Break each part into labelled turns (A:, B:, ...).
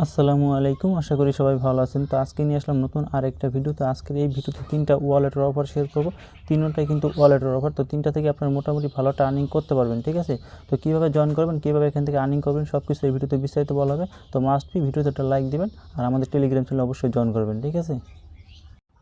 A: আসসালামু আলাইকুম, আশা করি সবাই ভালো আছেন। তো আজকে নিয়ে আসলাম নতুন আরেকটা ভিডিও। তো আজকের এই ভিডিওতে তিনটা ওয়ালেটের অফার শেয়ার করব। তিনটাই কিন্তু ওয়ালেটের অফার। তো তিনটা থেকে আপনারা মোটামুটি ভালো একটা আর্নিং করতে পারবেন, ঠিক আছে। তো কীভাবে জয়েন করবেন, কীভাবে এখান থেকে আর্নিং করবেন, সব কিছু এই ভিডিওতে বিস্তারিত বলা হবে। তো মাস্ট বি ভিডিওতে একটা লাইক দিবেন আর আমাদের টেলিগ্রাম চ্যানেলে অবশ্যই জয়েন করবেন, ঠিক আছে।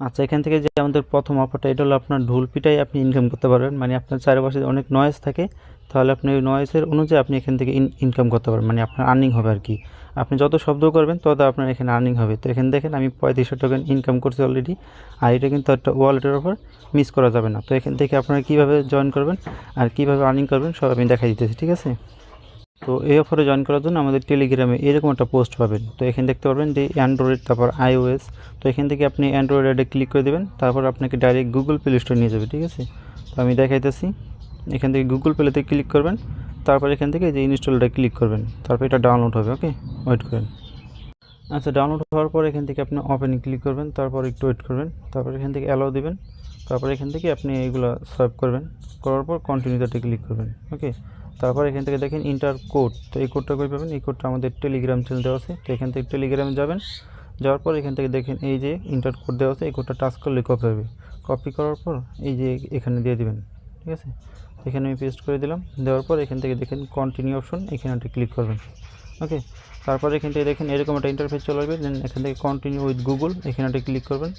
A: আচ্ছা, এখান থেকে যে আমাদের প্রথম অফারটা, এটা হলো আপনার ঢোলপিটাই আপনি ইনকাম করতে পারবেন। মানে আপনার চারপাশে অনেক নয়েজ থাকে, তাহলে আপনি ওই নয়েজের অনুযায়ী আপনি এখান থেকে ইনকাম করতে পারবেন, মানে আপনার আর্নিং হবে আর কি। আপনি যত শব্দ করবেন তত আপনার এখানে আর্নিং হবে। তো এখানে দেখেন আমি 3500 টোকেন ইনকাম করছি অলরেডি। আর এটা কিন্তু একটা ওয়ালেটের অফার, মিস করা যাবে না। তো এখান থেকে আপনারা কীভাবে জয়েন করবেন আর কীভাবে আর্নিং করবেন সব আমি দেখাই দিতেছি, ঠিক আছে। তো এই অফারে জয়েন করার জন্য আমাদের টেলিগ্রামে এরকম একটা পোস্ট পাবেন। তো এখানে দেখতে পারবেন যে অ্যান্ড্রয়েড, তারপর iOS। তো এখান থেকে আপনি অ্যান্ড্রয়েড অ্যাডে ক্লিক করে দেবেন, তারপর আপনাকে ডাইরেক্ট গুগল প্লে স্টোর নিয়ে যাবে, ঠিক আছে। তো আমি দেখাইতেছি। এখান থেকে গুগল প্লেতে ক্লিক করবেন, তারপর এখান থেকে যে ইনস্টলটা ক্লিক করবেন, তারপর এটা ডাউনলোড হবে। ওকে, ওয়েট করেন। আচ্ছা, ডাউনলোড হওয়ার পর এখান থেকে আপনি ওপেনে ক্লিক করবেন, তারপর একটু ওয়েট করবেন, তারপর এখান থেকে অ্যালাউ দেবেন, তারপর এখান থেকে আপনি এইগুলো সোয়াইপ করবেন, করার পর কন্টিনিউতে ক্লিক করবেন। ওকে, তারপর এখান থেকে দেখেন ইন্টার কোড। তো এই কোডটা কই পাবেন? এই কোডটা আমাদের টেলিগ্রাম চ্যানেল দেওয়া আছে। তো এখান থেকে টেলিগ্রামে যাবেন, যাওয়ার পর এখান থেকে দেখেন এই যে ইন্টার কোড দেওয়া আছে, এই কোডটা টাচ করলে কপি হবে। কপি করার পর এই যে এখানে দিয়ে দিবেন, ঠিক আছে। এখানে আমি পেস্ট করে দিলাম। দেওয়ার পর এখান থেকে দেখেন কন্টিনিউ অপশন, এখানে একটা ক্লিক করবেন। ওকে, তারপর এখান থেকে দেখেন এরকম একটা ইন্টারফেস চলে আসবে। দেন এখান থেকে কন্টিনিউ উইথ গুগল, এখানে একটা ক্লিক করবেন।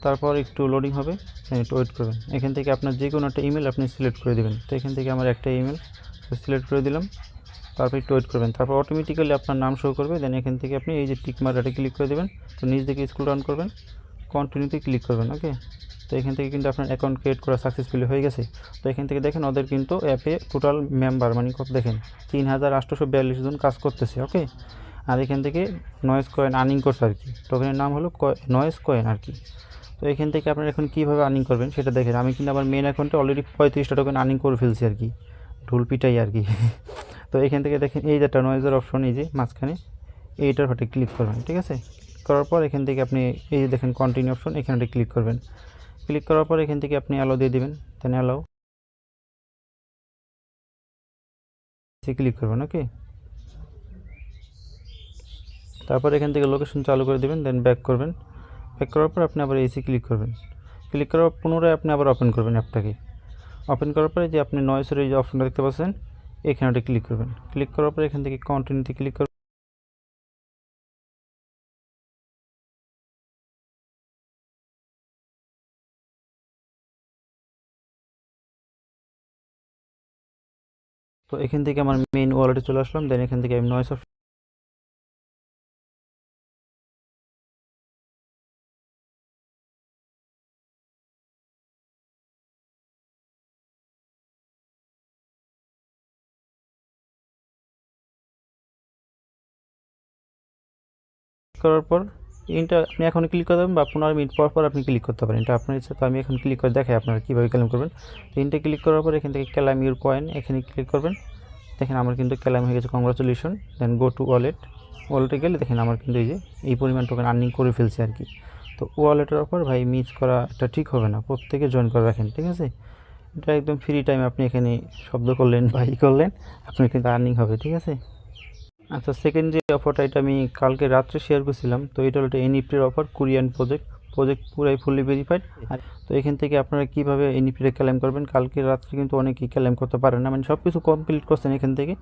A: তারপর একটু লোডিং হবে, একটু ওয়েট করবেন। এখান থেকে আপনার যে কোনো একটা ইমেল আপনি সিলেক্ট করে দেবেন। তো এখান থেকে আমার একটা ইমেল সিলেক্ট করে দিলাম, তারপর একটু ওয়েট করবেন। তারপর অটোমেটিক্যালি আপনার নাম শো করবে। দেন এখান থেকে আপনি এই যে টিক মার্ক এটা ক্লিক করে দেবেন। তো নিচ দিকে স্ক্রল ডাউন করবেন, কন্টিনিউতে ক্লিক করবেন। ওকে, তো এখান থেকে কিন্তু আপনার অ্যাকাউন্ট ক্রিয়েট করা সাকসেসফুলি হয়ে গেছে। তো এখান থেকে দেখেন ওদের কিন্তু অ্যাপে টোটাল মেম্বার মানে কত দেখেন 3842 জন কাজ করতেছে। ওকে, আর এখান থেকে নয়েজ কয়েন আর্নিং করছে আর কি। টোকেনের নাম হলো নয়েজ কয়েন আর কি। তো এখান থেকে আপনারা এখন কীভাবে আর্নিং করবেন সেটা দেখেন। আমি কিন্তু আমার মেন অ্যাকাউন্টে অলরেডি 35টা টোকেন আর্নিং করে ফেলছি আর কি, ঢুলপিটাই আর কি। তো এখান থেকে দেখেন এই যে একটা নয়েজের অপশন, এই যে মাঝখানে এইটার হাতে ক্লিক করবেন, ঠিক আছে। করার পর এখান থেকে আপনি এই যে দেখেন কন্টিনিউ অপশন, এখানে ক্লিক করবেন। ক্লিক করার পর এখান থেকে আপনি অ্যালাউ দিয়ে দেবেন। দেন অ্যালাউ ক্লিক করবেন। ওকে, তারপর এখান থেকে লোকেশন চালু করে দেবেন। দেন ব্যাক করবেন। ব্যাক করার পর আপনি আবার এসি ক্লিক করবেন। ক্লিক করার পর পুনরায় আপনি আবার ওপেন করবেন অ্যাপটাকে। ওপেন করার পরে যে আপনি নয়েসের এই যে অপশনটা দেখতে পাচ্ছেন, এখানে ক্লিক করবেন। ক্লিক করার পর এখান থেকে কন্টিনিউতে ক্লিক করবেন। তো এখান থেকে আমার মেইন ওয়ালেটে চলে আসলাম। দেন এখান থেকে আমি নয়েস করার পর এটা আপনি এখন ক্লিক করে দেবেন বা 15 মিনিট পর পর আপনি ক্লিক করতে পারেন, এটা আপনার ইচ্ছা। তো আমি এখন ক্লিক করে দেখাই আপনারা কীভাবে ক্লেম করবেন। তো ইনটা ক্লিক করার পর এখান থেকে ক্লেম ইউর কয়েন, এখানে ক্লিক করবেন। দেখেন আমার কিন্তু ক্লেম হয়ে গেছে, কংগ্রাচুলেশন। দেন গো টু ওয়ালেটে গেলে দেখেন আমার কিন্তু এই যে এই পরিমাণ টোকেন আর্নিং করে ফেলছে আর কি। তো ওয়ালেটের অফার ভাই মিস করা এটা ঠিক হবে না, প্রত্যেকে জয়েন করে রাখেন, ঠিক আছে। এটা একদম ফ্রি টাইম, আপনি এখানে শব্দ করলেন বা করলেন, আপনার কিন্তু আর্নিং হবে, ঠিক আছে। আচ্ছা, সেকেন্ড যে অফারটা এটা আমি কালকে রাত্রে শেয়ার করেছিলাম। তো এটা হলো একটা এনইএফটির অফার, কোরিয়ান প্রজেক্ট পুরাই ফুললি ভেরিফাইড। তো এখান থেকে আপনারা কীভাবে এনইএফটিটা ক্লেম করবেন, কালকে রাত্রে কিন্তু অনেকেই ক্লেম করতে পারেন না, মানে সব কিছু কমপ্লিট করছেন এখান থেকে।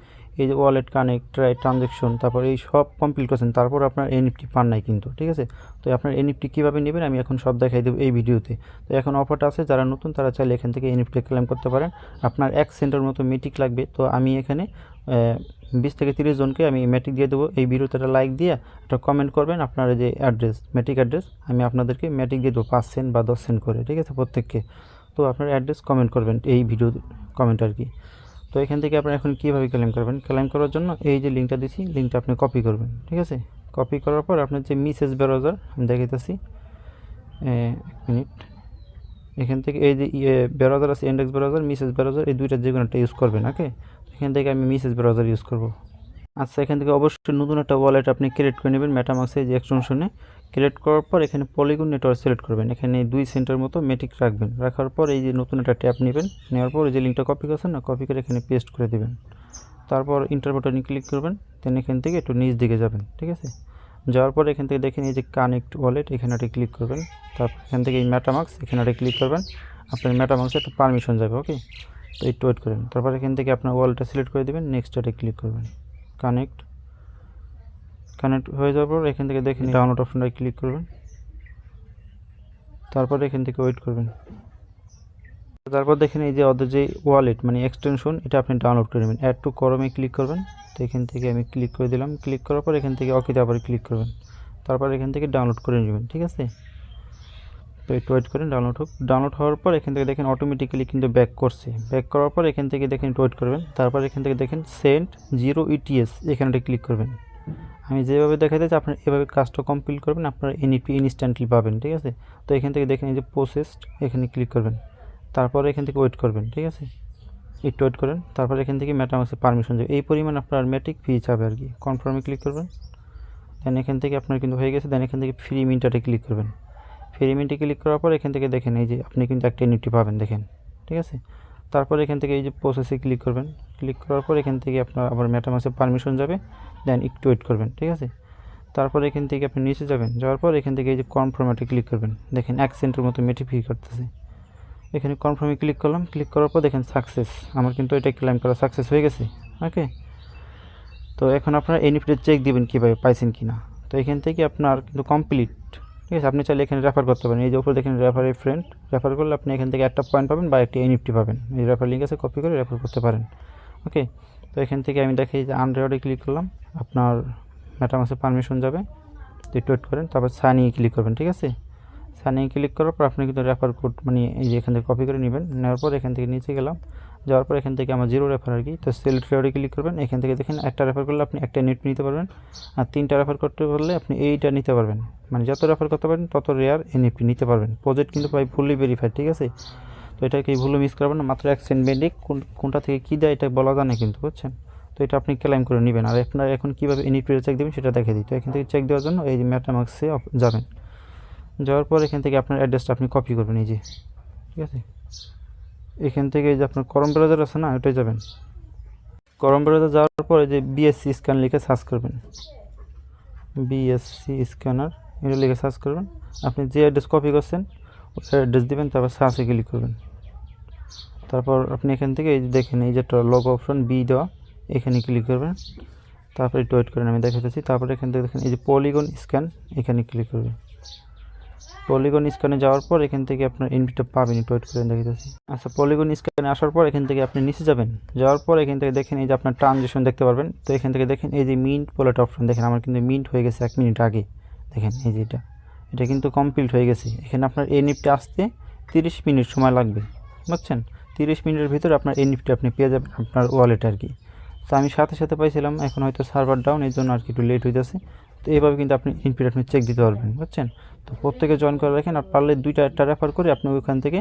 A: এই যে ওয়ালেট কানেক্ট, ট্রানজ্যাকশন, তারপর এই সব কমপ্লিট করছেন, তারপর আপনার এনইএফটি পান নাই কিন্তু, ঠিক আছে। তো আপনার এনইএফটি কীভাবে নেবেন আমি এখন সব দেখাই দেবো এই ভিডিওতে। তো এখন অফারটা আছে, যারা নতুন তারা চাইলে এখান থেকে এনইএফটি ক্লেম করতে পারেন। আপনার 1 সেন্টের মতো মেটিক লাগবে। তো আমি এখানে 20 থেকে 30 জনকে আমি মেটিক দিয়ে দেবো। এই ভিডিওতে একটা লাইক দিয়ে একটা কমেন্ট করবেন আপনার যে অ্যাড্রেস, মেটিক অ্যাড্রেস, আমি আপনাদেরকে মেটিক দিয়ে দেবো 5 সেন্ট বা 10 সেন্ট করে, ঠিক আছে, প্রত্যেককে। তো আপনার অ্যাড্রেস কমেন্ট করবেন এই ভিডিও কমেন্ট আর কি। তো এখান থেকে আপনারা এখন কীভাবে ক্লেম করবেন, ক্লেম করার জন্য এই যে লিঙ্কটা দিচ্ছি, লিঙ্কটা আপনি কপি করবেন, ঠিক আছে। কপি করার পর আপনার যে মেসেজ ব্রাউজার আমি দেখাইতেছি, 1 মিনিট। এখান থেকে এই যে ব্রাউজার আছে, ইন্ডেক্স ব্রাউজার, মেসেজ ব্রাউজার, এই দুইটা যে কোনো একটা ইউজ করবেন। ওকে, এখান থেকে আমি মেসেজ ব্রাউজার ইউজ করব। আচ্ছা, এখান থেকে অবশ্যই নতুন একটা ওয়ালেট আপনি ক্রিয়েট করে নেবেন মেটামাক্সে যে এক্সটেনশনে। ক্রিয়েট করার পর এখানে পলিগন নেটওয়ার্ক সিলেক্ট করবেন, এখানে 2 সেন্টের মতো মেটিক রাখবেন। রাখার পর এই যে নতুন একটা ট্যাব নেবেন, নেওয়ার পর এই যে লিঙ্কটা কপি করছেন না, কপি করে এখানে পেস্ট করে দেবেন। তারপর ইন্টার বাটনে ক্লিক করবেন। দেন এখান থেকে একটু নিচ দিকে যাবেন, ঠিক আছে। যাওয়ার পর এখান থেকে দেখেন এই যে কানেক্ট ওয়ালেট, এখানে একটা ক্লিক করবেন। তারপর এখান থেকে এই মেটামাক্স, এখানে একটা ক্লিক করবেন। আপনার মেটামাক্সে একটা পারমিশন যাবে, ওকে। তো একটু ওয়েট করেন। তারপর এখান থেকে আপনার ওয়ালেটটা সিলেক্ট করে দেবেন, নেক্সট এটা ক্লিক করবেন। কানেক্ট হয়ে যাওয়ার পর এখান থেকে দেখেন ডাউনলোড অপশনটা ক্লিক করবেন। তারপর এখান থেকে ওয়েট করবেন। তারপর দেখেন এই যে ওদের যে ওয়ালেট মানে এক্সটেনশন, এটা আপনি ডাউনলোড করে নেবেন। অ্যাড টু করমে ক্লিক করবেন। তো এখান থেকে আমি ক্লিক করে দিলাম। ক্লিক করার পর এখান থেকে ওকেতে আবার ক্লিক করবেন। তারপর এখান থেকে ডাউনলোড করে নেবেন, ঠিক আছে। তো একটু ওয়েট করেন, ডাউনলোড হোক। ডাউনলোড হওয়ার পর এখান থেকে দেখেন অটোমেটিক্যালি কিন্তু ব্যাক করছে। ব্যাক করার পর এখান থেকে দেখেন একটু ওয়েট করবেন। তারপর এখান থেকে দেখেন সেন্ড 0 ETS, এখানটা ক্লিক করবেন। আমি যেভাবে দেখাইতেছি আপনার এভাবে কাজটা কমপ্লিট করবেন, আপনার এনইপি ইনস্ট্যান্টলি পাবেন, ঠিক আছে। তো এখান থেকে দেখেন এই যে প্রসেসড, এখানে ক্লিক করবেন। তারপরে এখান থেকে ওয়েট করবেন, ঠিক আছে। একটু ওয়েট করেন। তারপর এখান থেকে মেটামাক্সে পারমিশন যাবে, এই পরিমাণ আপনার মেটিক ফি চাবে আর কি। কনফার্মে ক্লিক করবেন। দেন এখান থেকে আপনার কিন্তু হয়ে গেছে। দেন এখান থেকে ফ্রি মিন্টারে ক্লিক করবেন। ফ্রি মিন্টে ক্লিক করার পর এখান থেকে দেখেন এই যে আপনি কিন্তু একটা এনইপি পাবেন, দেখেন, ঠিক আছে। তারপর এখান থেকে এই যে প্রসেসে ক্লিক করবেন। ক্লিক করার পর এখান থেকে আপনার আবার মেটামাক্সে পারমিশন যাবে। দেন একটু ওয়েট করবেন, ঠিক আছে। তারপর এখান থেকে আপনি নিচে যাবেন। যাওয়ার পর এখান থেকে এই যে কনফার্মে ক্লিক করবেন। দেখেন 1 সেন্টের মতো মেটিফাই করতেছে। এখানে কনফার্মে ক্লিক করলাম। ক্লিক করার পর দেখেন সাকসেস, আমার কিন্তু এটা ক্লেম করা সাকসেস হয়ে গেছে, ওকে। তো এখন আপনারা এনইপিটা চেক দিবেন কীভাবে পাইছেন কি না। তো এখান থেকে আপনার কিন্তু কমপ্লিট, ঠিক আছে। আপনি চাইলে এখানে রেফার করতে পারেন। এই যে উপরে দেখেন রেফার এ ফ্রেন্ড, রেফার করলে আপনি এখান থেকে একটা পয়েন্ট পাবেন বা একটা এনইপি পাবেন। এই রেফার লিঙ্ক আছে, কপি করে রেফার করতে পারেন, ওকে। তো এখান থেকে আমি দেখি যে আনরেওয়ার্ডে ক্লিক করলাম, আপনার মেটামাক্সে পারমিশন যাবে। তো একটু ওয়েট করেন। তারপর সাইনিংয়ে ক্লিক করবেন, ঠিক আছে। সাইনিংয়ে ক্লিক করার পর আপনি কিন্তু রেফার কোড মানে এই যে এখান থেকে কপি করে নেবেন। নেওয়ার পর এখান থেকে নিচে গেলাম। যাওয়ার পর এখান থেকে আমার 0 রেফার আর কি। তো সিলেক্ট রেওয়ার্ডে ক্লিক করবেন। এখান থেকে দেখেন একটা রেফার করলে আপনি একটা নেট নিতে পারবেন, আর 3টা রেফার করতে পারলে আপনি এইটা নিতে পারবেন। মানে যত রেফার করতে পারেন তত রেয়ার এনএফটি নিতে পারবেন। প্রজেক্ট কিন্তু প্রায় ফুললি ভেরিফাইড, ঠিক আছে। তো এটাকে ভুলও মিস করবেন না। মাত্র 1 সেন্ট বেন্ডিক কোনটা থেকে কী দেয় এটা বলা জানে কিন্তু, বুঝছেন। তো এটা আপনি ক্লেম করে নেবেন। আর আপনার এখন কীভাবে এনইপিটা চেক দেবেন সেটা দেখে দিই। তো এখান থেকে চেক দেওয়ার জন্য এই যে মেটামাক্সে যাবেন। যাওয়ার পর এখান থেকে আপনার অ্যাড্রেসটা আপনি কপি করবেন, এই যে, ঠিক আছে। এখান থেকে এই যে আপনার করম ব্রাউজার আছে না, ওইটাই যাবেন। করম ব্রাউজার যাওয়ার পর এই যে বিএসসি স্ক্যান লিখে সার্চ করবেন। বিএসসি স্ক্যানার এটা লিখে সার্চ করবেন। আপনি যে অ্যাড্রেস কপি করছেন ওই অ্যাড্রেস দেবেন। তারপর সার্চে ক্লিক করবেন। তারপর আপনি এখান থেকে এই যে দেখেন এই যে একটা লোগো অপশন বি দেওয়া, এখানে ক্লিক করবেন। তারপর একটু ওয়েট করেন, আমি দেখাতেছি। তারপর এখান থেকে দেখেন এই যে পলিগন স্ক্যান, এখানে ক্লিক করবেন। পলিগন স্ক্যানে যাওয়ার পর এখান থেকে আপনার এনপিটা পাবেন, একটু ওয়েট করে দেখাতেছি। আচ্ছা, পলিগন স্ক্যানে আসার পর এখান থেকে আপনি নিচে যাবেন। যাওয়ার পর এখান থেকে দেখেন এই যে আপনার ট্রানজ্যাকশন দেখতে পারবেন। তো এখান থেকে দেখেন এই যে মিন্ট ওয়ালেট অপশন, দেখেন আমার কিন্তু মিন্ট হয়ে গেছে 1 মিনিট আগে। দেখেন এই যে এটা কিন্তু কমপ্লিট হয়ে গেছে। এখানে আপনার এনইপি আসতে 30 মিনিট সময় লাগবে, বুঝছেন। 30 মিনিটের ভিতরে আপনার এনইপি আপনি পেয়ে যাবেন আপনার ওয়ালেট আর কি। তো আমি সাথে সাথে পাইছিলাম, এখন হয়তো সার্ভার ডাউন, এই জন্য আর কি একটু লেট হইতেছে। তো এইভাবে কিন্তু আপনি এনইপি আপনি চেক দিতে পারবেন, বুঝছেন। তো প্রত্যেকে জয়েন করে রাখেন, আর পারলে 2টা রেফার করে আপনি ওইখান থেকে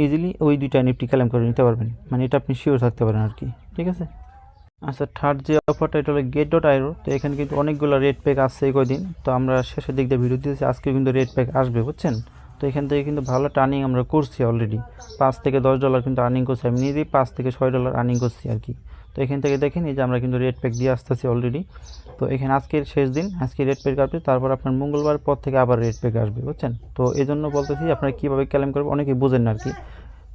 A: ইজিলি ওই 2টা এনইপি ক্লেম করে নিতে পারবেন। মানে এটা আপনি শিওর থাকতে পারেন আর কি, ঠিক আছে। আচ্ছা, থার্ড যে অফারটা এটা হলো get.io। তো এখানে কিন্তু অনেকগুলো রেড প্যাক আসছে এই কয়দিন। তো আমরা শেষের দিক দিয়ে ভিডিও দিয়েছি, আজকে কিন্তু রেড প্যাক আসবে, বুঝছেন। তো এখান থেকে কিন্তু ভালো টার্নিং আমরা করছি অলরেডি। $5 থেকে $10 কিন্তু আর্নিং করছি, আমি নিজেই $5 থেকে $6 আর্নিং করছি আর কি। তো এখান থেকে দেখেন এই যে আমরা কিন্তু রেড প্যাক দিয়ে আসতেছি অলরেডি। তো এখানে আজকের শেষ দিন, আজকে রেড প্যাক আসবে। তারপর আপনার মঙ্গলবার পর থেকে আবার রেড প্যাক আসবে, বুঝছেন। তো এই জন্য বলতেছি আপনারা কীভাবে ক্লেম করবেন, অনেকেই বোঝেন না আর কি,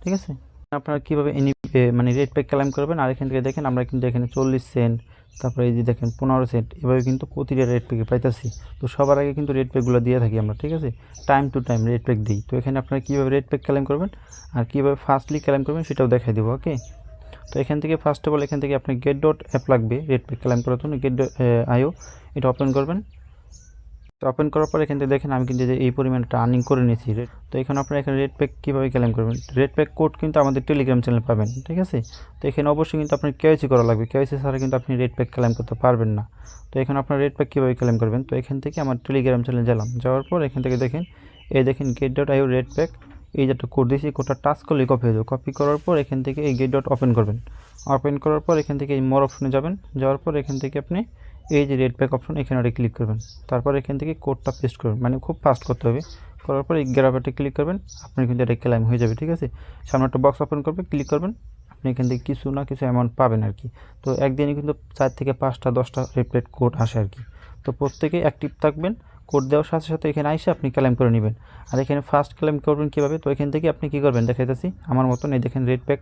A: ঠিক আছে। আপনারা কীভাবে মানে রেড প্যাক ক্লেম করবেন। আর এখান থেকে দেখেন আমরা কিন্তু এখানে 40 সেন্ট, তারপরে এই যে দেখেন 15 সেন্ট, এভাবে কিন্তু প্রতিটা রেড প্যাকে পাইতেছি। তো সবার আগে কিন্তু রেড প্যাকগুলো দিয়ে থাকি আমরা, ঠিক আছে। Time to time red pack দিই। তো এখানে আপনারা কীভাবে রেড প্যাক ক্লেম করবেন আর কীভাবে ফাস্টলি ক্লেম করবেন সেটাও দেখাই দেবো, ওকে। তো এখান থেকে ফার্স্ট অফ অল এখান থেকে আপনি get.app লাগবে রেড প্যাক ক্লেম করার জন্য। get.io এটা ওপেন করবেন। তো ওপেন করার পর এখান থেকে দেখেন আমি কিন্তু এই পরিমাণটা আর্নিং করে নিয়েছি। তো এখানে আপনারা এখানে রেড প্যাক কীভাবে ক্লেম করবেন, রেড প্যাক কোড কিন্তু আমাদের টেলিগ্রাম চ্যানেল পাবেন, ঠিক আছে। তো এখানে অবশ্যই কিন্তু আপনার কেওয়াইসি করা লাগবে, কেওয়াইসি ছাড়া কিন্তু আপনি রেড প্যাক ক্লেম করতে পারবেন না। তো এখানে আপনার রেড প্যাক কীভাবে ক্লেম করবেন, তো এখান থেকে আমার টেলিগ্রাম চ্যানেলে গেলাম। যাওয়ার পর এখান থেকে দেখেন এই দেখেন get.io রেড প্যাক, এই যে একটা কোড দিয়েছি, কোডটা টাচ করলে কপি হয়ে যাবে। কপি করার পর এখান থেকে এই get. ওপেন করবেন। ওপেন করার পর এখান থেকে এই মোর অপশনে যাবেন। যাওয়ার পর এখান থেকে আপনি এই যে রেড প্যাক অপশন, এখানে ক্লিক করবেন। তারপর এখান থেকে কোডটা পেস্ট করবেন, মানে খুব ফাস্ট করতে হবে। করার পর এই গ্রাফে ক্লিক করবেন, আপনার কিন্তু এটা ক্লেম হয়ে যাবে, ঠিক আছে। সামনে একটা বক্স ওপেন করবে, ক্লিক করবেন, আপনি এখান থেকে কিছু না কিছু অ্যামাউন্ট পাবেন আর কি। তো একদিনে কিন্তু 4 থেকে 5টা 10টা রেড প্যাক কোড আসে আর কি। তো প্রত্যেকে অ্যাক্টিভ থাকবেন। কোড দেওয়ার সাথে সাথে এখানে আইসে আপনি ক্লেম করে নেবেন। আর এখানে ফার্স্ট ক্লেম করবেন কীভাবে, তো এখান থেকে আপনি কী করবেন দেখাইতেছি আমার মতন। এই দেখেন রেড প্যাক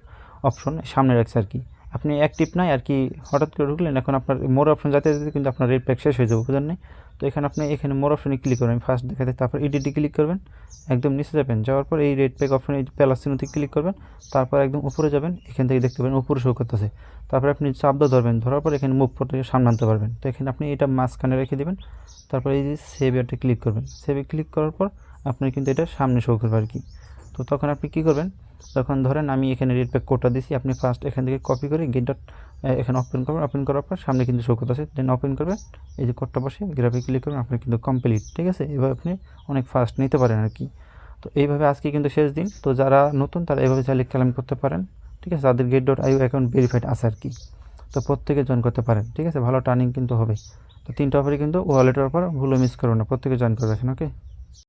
A: অপশন সামনে রাখছে আর কি, আপনি অ্যাক্টিভ নাই আর কি, হঠাৎ করে ঢুকলেন, এখন আপনার মোর অপশন যাতে যেতে কিন্তু আপনার রেড প্যাক শেষ হয়ে যাবে, বুঝলেন? তো এখানে আপনি এখানে মোর অপশনে ক্লিক করবেন, ফার্স্ট দেখাতে, তারপর ইডিটি ক্লিক করবেন, একদম নিচে যাবেন, যাওয়ার পর এই রেড প্যাক অপশনে প্লাস চিহ্নতে ক্লিক করবেন, তারপর একদম উপরে যাবেন, এখান থেকে দেখতে পাবেন উপরে শো করতেছে, তারপর আপনি চাপ দিয়ে ধরবেন, ধরার পর এখানে মুভ করতে সামনে আনতে পারবেন। তো এখানে আপনি এটা মাঝখানে রেখে দেবেন, তারপর এই যে সেভ এটা ক্লিক করবেন, সেভে ক্লিক করার পর আপনার কিন্তু এটা সামনে শো করবে আর কি। তো তখন আপনি কী করবেন, তখন ধরেন আমি এখানে রেড প্যাক কোডটা দিছি, আপনি ফার্স্ট এখান থেকে কপি করে গেটটা এখানে ওপেন করবেন, ওপেন করার পর সামনে কিন্তু শো করতেছে, দেন ওপেন করবেন, এই যে কোডটা বসে গ্রাফে ক্লিক করবেন, আপনার কিন্তু কমপ্লিট। ঠিক আছে, এভাবে আপনি অনেক ফাস্ট নিতে পারেন আর কি। তো এইভাবে আজকে কিন্তু শেষ দিন, তো যারা নতুন তারা এইভাবে চাইলে ক্লেম করতে পারেন। ঠিক আছে, যাদের get.io অ্যাকাউন্ট ভেরিফাইড আছে আর কি, তো প্রত্যেকে জয়েন করতে পারেন। ঠিক আছে, ভালো টার্নিং কিন্তু হবে। তো 3টা অফারই কিন্তু ওয়ালেটের অফার, ভুলে মিস করবেন না, প্রত্যেকে জয়েন করে রাখেন। ওকে।